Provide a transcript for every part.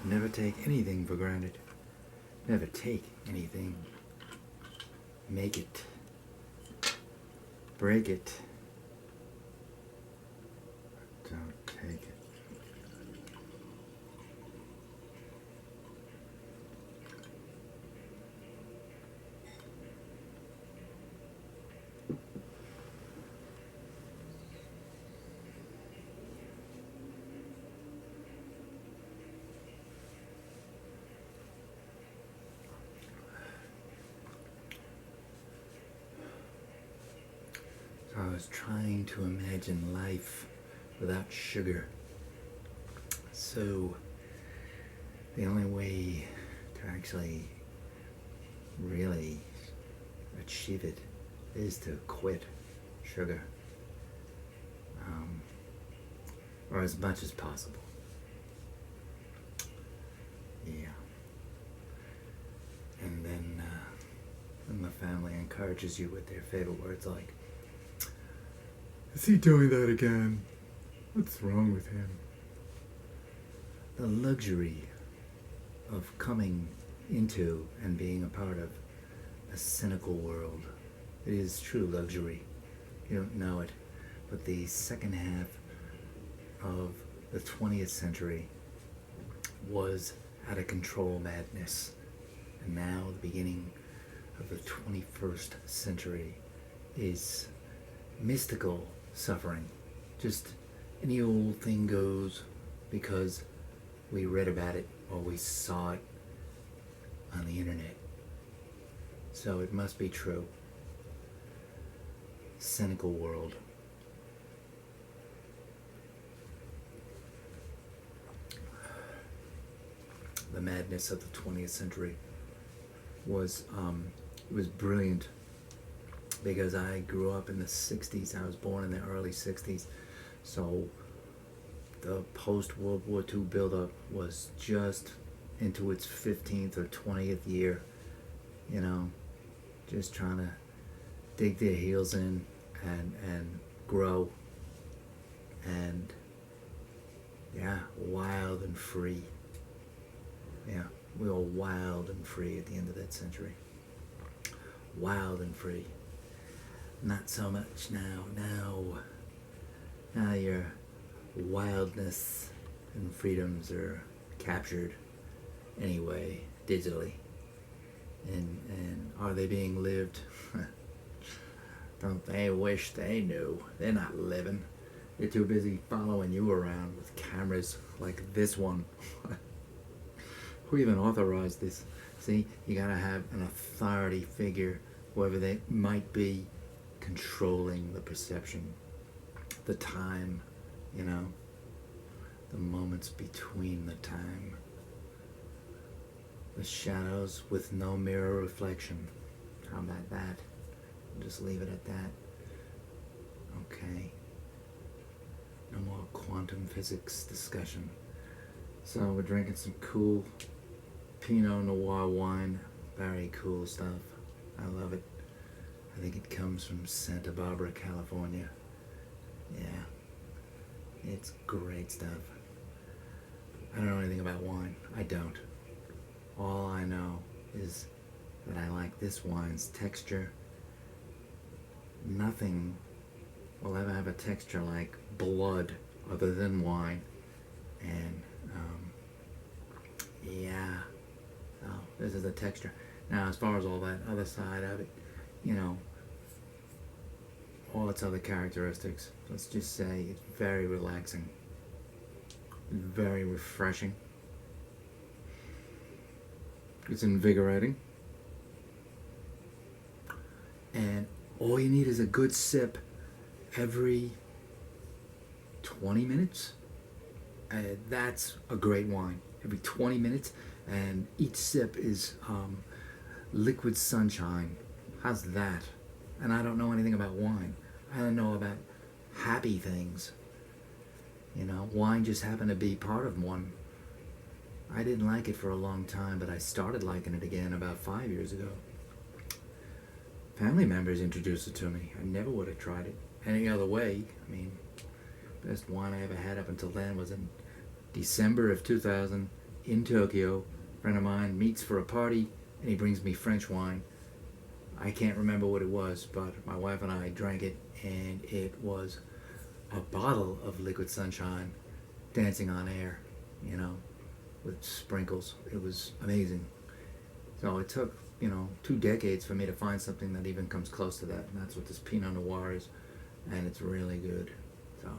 Never take anything for granted. Never take anything. Make it. Break it. Don't take it. I was trying to imagine life without sugar. So the only way to actually really achieve it is to quit sugar, or as much as possible. Yeah. And then the family encourages you with their favorite words like, "Is he doing that again? What's wrong with him?" The luxury of coming into and being a part of a cynical world. It is true luxury. You don't know it. But the second half of the 20th century was out of control madness. And now the beginning of the 21st century is mystical suffering. Just any old thing goes because we read about it or we saw it on the internet. So it must be true. Cynical world. The madness of the 20th century was brilliant because I grew up in the 60s. I was born in the early 60s. So the post-World War II buildup was just into its 15th or 20th year, you know, just trying to dig their heels in and grow. And yeah, wild and free. Yeah, we were wild and free at the end of that century. Wild and free. Not so much now. Now your wildness and freedoms are captured anyway, digitally. And are they being lived? Don't they wish they knew? They're not living. They're too busy following you around with cameras like this one. Who even authorized this? See, you gotta have an authority figure, whoever they might be, controlling the perception, the time, you know, the moments between the time, the shadows with no mirror reflection. How about that? Just leave it at that. Okay. No more quantum physics discussion. So we're drinking some cool Pinot Noir wine. Very cool stuff. I love it. I think it comes from Santa Barbara, California. Yeah. It's great stuff. I don't know anything about wine. I don't. All I know is that I like this wine's texture. Nothing will ever have a texture like blood other than wine. And yeah. So this is the texture. Now, as far as all that other side of it, you know, all its other characteristics, let's just say it's very relaxing, very refreshing, it's invigorating, and all you need is a good sip every 20 minutes. That's a great wine. Every 20 minutes, and each sip is liquid sunshine. How's that? And I don't know anything about wine. I don't know about happy things. You know, wine just happened to be part of one. I didn't like it for a long time, but I started liking it again about 5 years ago. Family members introduced it to me. I never would have tried it any other way. I mean, best wine I ever had up until then was in December of 2000 in Tokyo. A friend of mine meets for a party, and he brings me French wine. I can't remember what it was, but my wife and I drank it, and it was a bottle of liquid sunshine dancing on air, you know, with sprinkles. It was amazing. So it took, 2 decades for me to find something that even comes close to that, and that's what this Pinot Noir is, and it's really good. So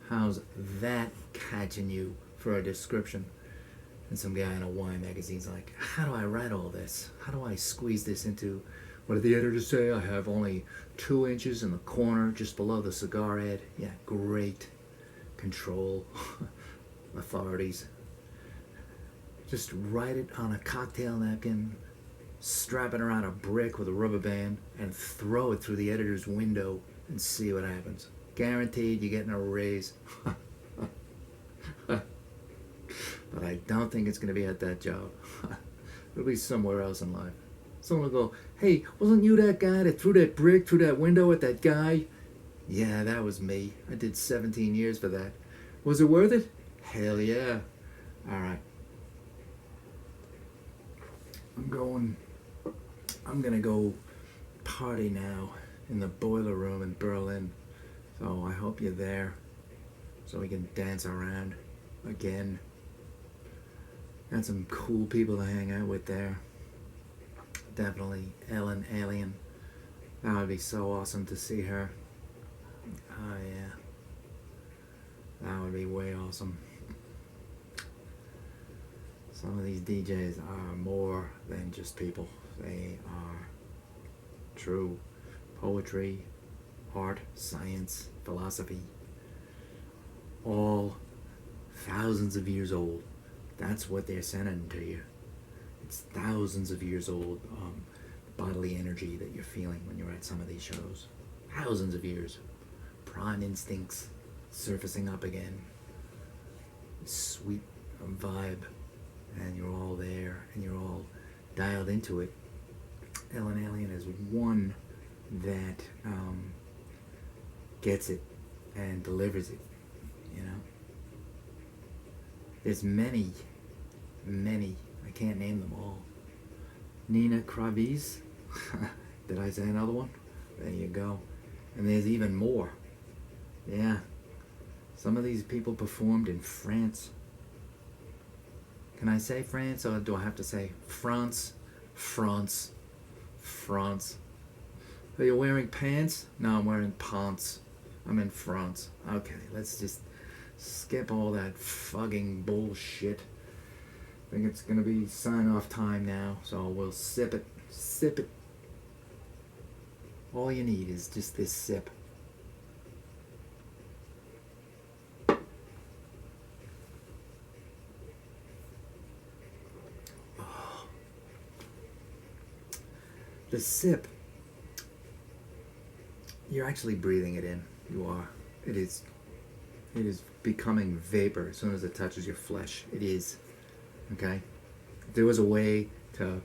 how's that catching you for a description? And some guy in a wine magazine's like, how do I write all this? How do I squeeze this into, what did the editors say? I have only 2 inches in the corner just below the cigar head. Yeah, great control, authorities. Just write it on a cocktail napkin, strap it around a brick with a rubber band, and throw it through the editor's window and see what happens. Guaranteed you're getting a raise. But I don't think it's going to be at that job. It'll be somewhere else in life. Someone will go, hey, wasn't you that guy that threw that brick through that window at that guy? Yeah, that was me. I did 17 years for that. Was it worth it? Hell yeah. All right. I'm going to go party now in the boiler room in Berlin. So I hope you're there so we can dance around again. Got some cool people to hang out with there. Definitely Ellen Alien. That would be so awesome to see her. Oh yeah. That would be way awesome. Some of these DJs are more than just people. They are true poetry, art, science, philosophy. All thousands of years old. That's what they're sending to you. It's thousands of years old, bodily energy that you're feeling when you're at some of these shows. Thousands of years. Prime instincts surfacing up again. Sweet vibe. And you're all there, and you're all dialed into it. Ellen Alien is one that gets it and delivers it, There's many, I can't name them all. Nina Kraviz, did I say another one? There you go. And there's even more. Yeah, some of these people performed in France. Can I say France, or do I have to say France? France. France. Are you wearing pants? No, I'm wearing pants. I'm in France. Okay, let's just skip all that fucking bullshit. I think it's gonna be sign-off time now, so we'll sip it. Sip it. All you need is just this sip. The sip, you're actually breathing it in. You are. It is becoming vapor as soon as it touches your flesh. It is. Okay? If there was a way to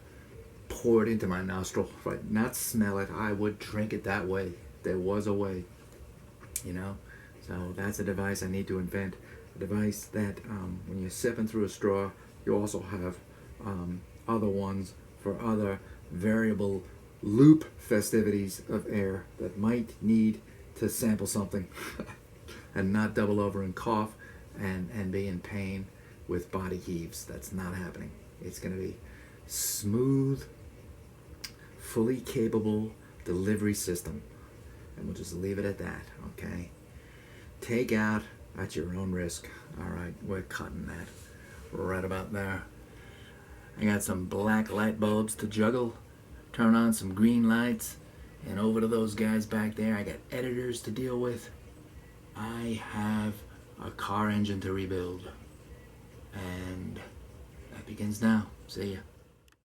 pour it into my nostril, but not smell it, I would drink it that way. There was a way. So that's a device I need to invent. A device that when you're sipping through a straw, you also have other ones for other variable loop festivities of air that might need to sample something and not double over and cough and be in pain with body heaves. That's not happening. It's going to be smooth, fully capable delivery system. And we'll just leave it at that, okay? Take out at your own risk. All right, we're cutting that right about there. I got some black light bulbs to juggle. Turn on some green lights, and over to those guys back there. I got editors to deal with. I have a car engine to rebuild, and that begins now. See ya.